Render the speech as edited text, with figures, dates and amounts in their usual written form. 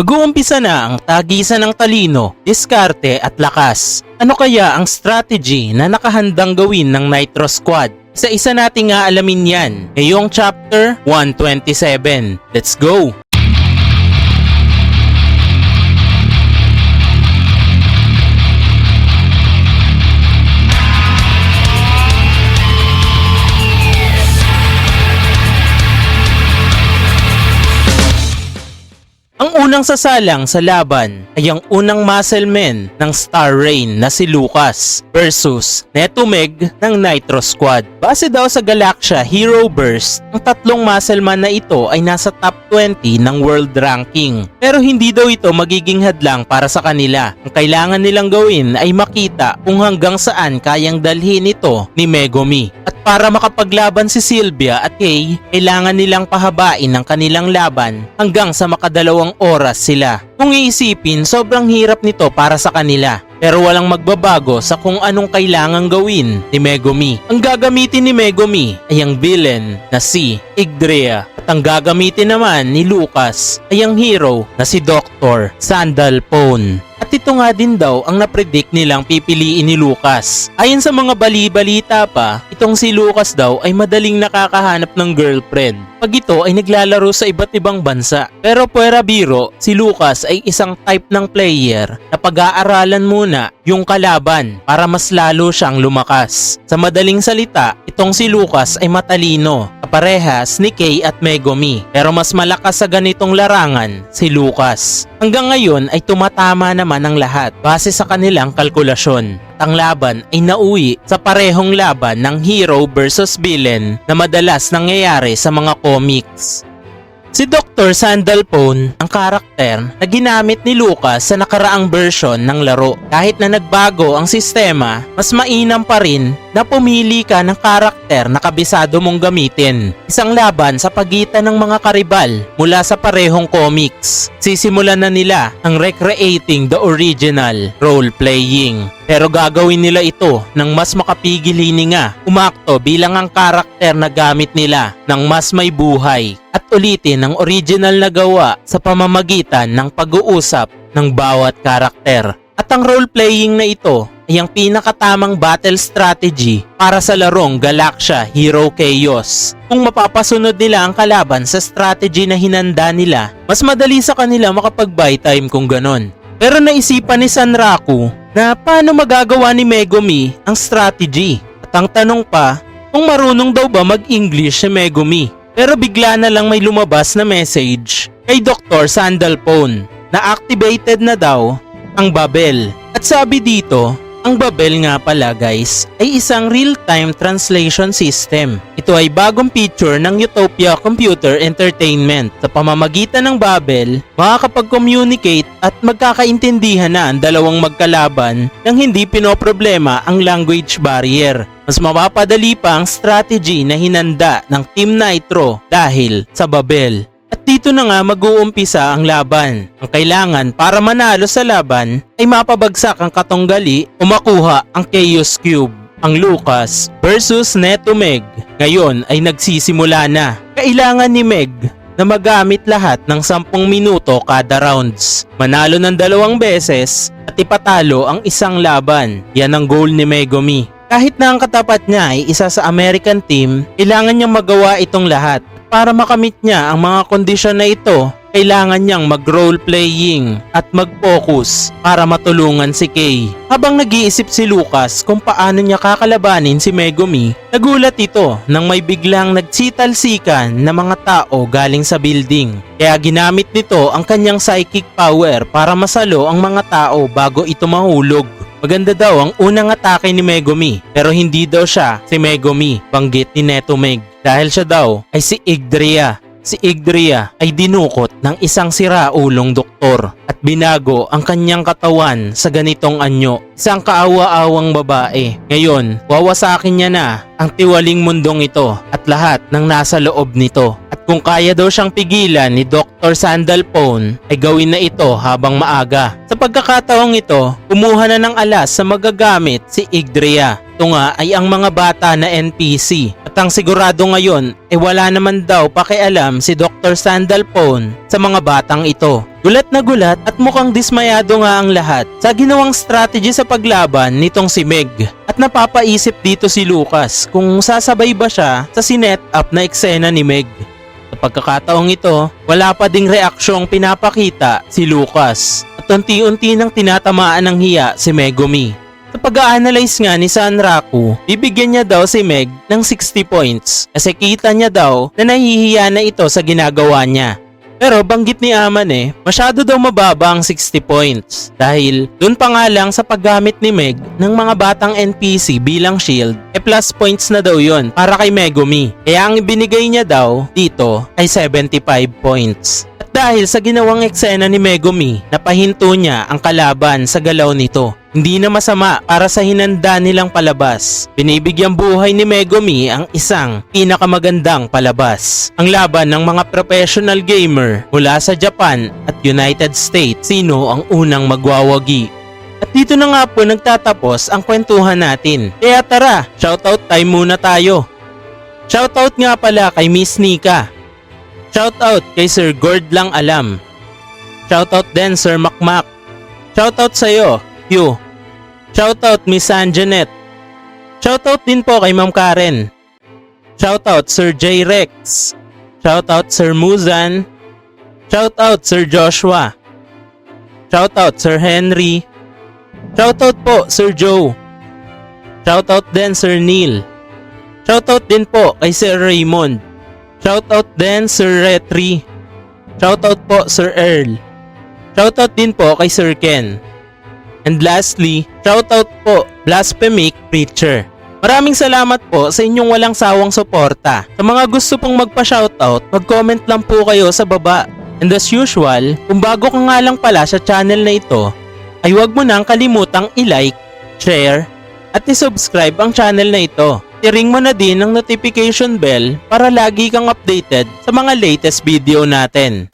Mag-uumpisa na ang tagisan ng talino, diskarte at lakas. Ano kaya ang strategy na nakahandang gawin ng Nitro Squad? Isa-isa nating aalamin yan ngayong chapter 127. Let's go! Ang unang sasalang sa laban ay ang unang muscle man ng Star Rain na si Lucas versus Netomeg ng Nitro Squad. Base daw sa Galaxia Hero Burst, ang tatlong muscle man na ito ay nasa top 20 ng world ranking. Pero hindi daw ito magiging hadlang para sa kanila. Ang kailangan nilang gawin ay makita kung hanggang saan kayang dalhin ito ni Megumi. At para makapaglaban si Sylvia at Kay, kailangan nilang pahabain ang kanilang laban hanggang sa makadalawang oras sila. Kung iisipin, sobrang hirap nito para sa kanila. Pero walang magbabago sa kung anong kailangang gawin ni Megumi. Ang gagamitin ni Megumi ay ang villain na si Igdrea. At ang gagamitin naman ni Lucas ay ang hero na si Dr. Sandalphon. At ito nga din daw ang napredict nilang pipiliin ni Lucas. Ayon sa mga bali-balita pa, itong si Lucas daw ay madaling nakakahanap ng girlfriend pag ito ay naglalaro sa iba't ibang bansa. Pero puwera biro, si Lucas ay isang type ng player na pag-aaralan muna yung kalaban para mas lalo siyang lumakas. Sa madaling salita, itong si Lucas ay matalino, kaparehas ni Kay at Megumi. Pero mas malakas sa ganitong larangan si Lucas. Hanggang ngayon ay tumatama naman ang lahat base sa kanilang kalkulasyon. At ang laban ay nauwi sa parehong laban ng hero versus villain na madalas nangyayari sa mga comics. Si Dr. Sandalphon ang karakter na ginamit ni Lucas sa nakaraang version ng laro. Kahit na nagbago ang sistema, mas mainam pa rin na pumili ka ng karakter na kabisado mong gamitin. Isang laban sa pagitan ng mga karibal mula sa parehong comics. Sisimulan na nila ang recreating the original role-playing. Pero gagawin nila ito ng mas makapigil hininga, umakto bilang ang karakter na gamit nila ng mas may buhay at ulitin ang original na gawa sa pamamagitan ng pag-uusap ng bawat karakter. At ang role-playing na ito ay ang pinakatamang battle strategy para sa larong Galaxia Hero Chaos. Kung mapapasunod nila ang kalaban sa strategy na hinanda nila, mas madali sa kanila makapag-buy time kung ganon. Pero naisipan ni Sanraku na paano magagawa ni Megumi ang strategy. At ang tanong pa, kung marunong daw ba mag-English si Megumi. Pero bigla na lang may lumabas na message kay Dr. Sandalphon na activated na daw ang Babel. At sabi dito, ang Babel nga pala guys ay isang real-time translation system. Ito ay bagong feature ng Utopia Computer Entertainment. Sa pamamagitan ng Babel, makakapag-communicate at magkakaintindihan na ang dalawang magkalaban nang hindi pinoproblema ang language barrier. Mas mapapadali pa ang strategy na hinanda ng Team Nitro dahil sa Babel. At dito na nga mag-uumpisa ang laban. Ang kailangan para manalo sa laban ay mapabagsak ang katunggali o makuha ang Chaos Cube. Ang Lucas versus Netomeg ngayon ay nagsisimula na. Kailangan ni Meg na magamit lahat ng 10 minuto kada rounds. Manalo ng 2 beses at ipatalo ang isang laban. Yan ang goal ni Megumi. Kahit na ang katapat niya ay isa sa American team, kailangan niyang magawa itong lahat. Para makamit niya ang mga kondisyon na ito, kailangan niyang mag-role-playing at mag-focus para matulungan si Kay. Habang nag-iisip si Lucas kung paano niya kakalabanin si Megumi, nagulat ito nang may biglang nagsitalsikan na mga tao galing sa building. Kaya ginamit nito ang kanyang psychic power para masalo ang mga tao bago ito mahulog. Maganda daw ang unang atake ni Megumi pero hindi daw siya si Megumi, banggit ni Netomeg. Dahil siya daw ay si Igdrea. Si Igdrea ay dinukot ng isang siraulong doktor at binago ang kanyang katawan sa ganitong anyo. Isang kaawa-awang babae. Ngayon, wawasakin niya na ang tiwaling mundong ito at lahat ng nasa loob nito. At kung kaya daw siyang pigilan ni Dr. Sandalphon ay gawin na ito habang maaga. Sa pagkakataong ito, kumuha na ng alas sa magagamit si Igdrea. Ito nga ay ang mga bata na NPC. At At ang sigurado ngayon ay wala naman daw pakialam si Dr. Sandalphon sa mga batang ito. Gulat na gulat at mukhang dismayado nga ang lahat sa ginawang strategy sa paglaban nitong si Meg. At napapaisip dito si Lucas kung sasabay ba siya sa sinet up na eksena ni Meg. Sa pagkakataong ito, wala pa ding reaksyong pinapakita si Lucas at unti-unti nang tinatamaan ng hiya si Megumi. Sa pag-a-analyze nga ni Sanraku, bibigyan niya daw si Meg ng 60 points kasi kita niya daw na nahihiya na ito sa ginagawa niya. Pero banggit ni Amane, masyado daw mababa ang 60 points dahil dun pa nga lang sa paggamit ni Meg ng mga batang NPC bilang shield, plus points na daw yon para kay Megumi. Kaya ang ibinigay niya daw dito ay 75 points. At dahil sa ginawang eksena ni Megumi, napahinto niya ang kalaban sa galaw nito. Hindi na masama para sa hinanda nilang palabas. Binibigyang buhay ni Megumi ang isang pinakamagandang palabas. Ang laban ng mga professional gamer mula sa Japan at United States. Sino ang unang magwawagi? At dito na nga po nagtatapos ang kwentuhan natin. Kaya tara, shoutout time muna tayo. Shoutout nga pala kay Miss Nika. Shoutout kay Sir Gord Lang Alam. Shoutout din Sir Makmak. Shoutout sa'yo, Q. Shoutout Miss Anjanet. Shoutout din po kay Ma'am Karen. Shoutout Sir J. Rex. Shoutout Sir Muzan. Shoutout Sir Joshua. Shoutout Sir Henry. Shoutout po Sir Joe. Shoutout din Sir Neil. Shoutout din po kay Sir Raymond. Shoutout din Sir Retri. Shoutout po Sir Earl. Shoutout din po kay Sir Ken. And lastly, shoutout po Blasphemic Preacher. Maraming salamat po sa inyong walang sawang suporta. Sa mga gusto pong magpa-shoutout, mag-comment lang po kayo sa baba. And as usual, kung bago ka nga lang pala sa channel na ito, ay huwag mo nang kalimutang i-like, share, at i-subscribe ang channel na ito. I-ring mo na din ang notification bell para lagi kang updated sa mga latest video natin.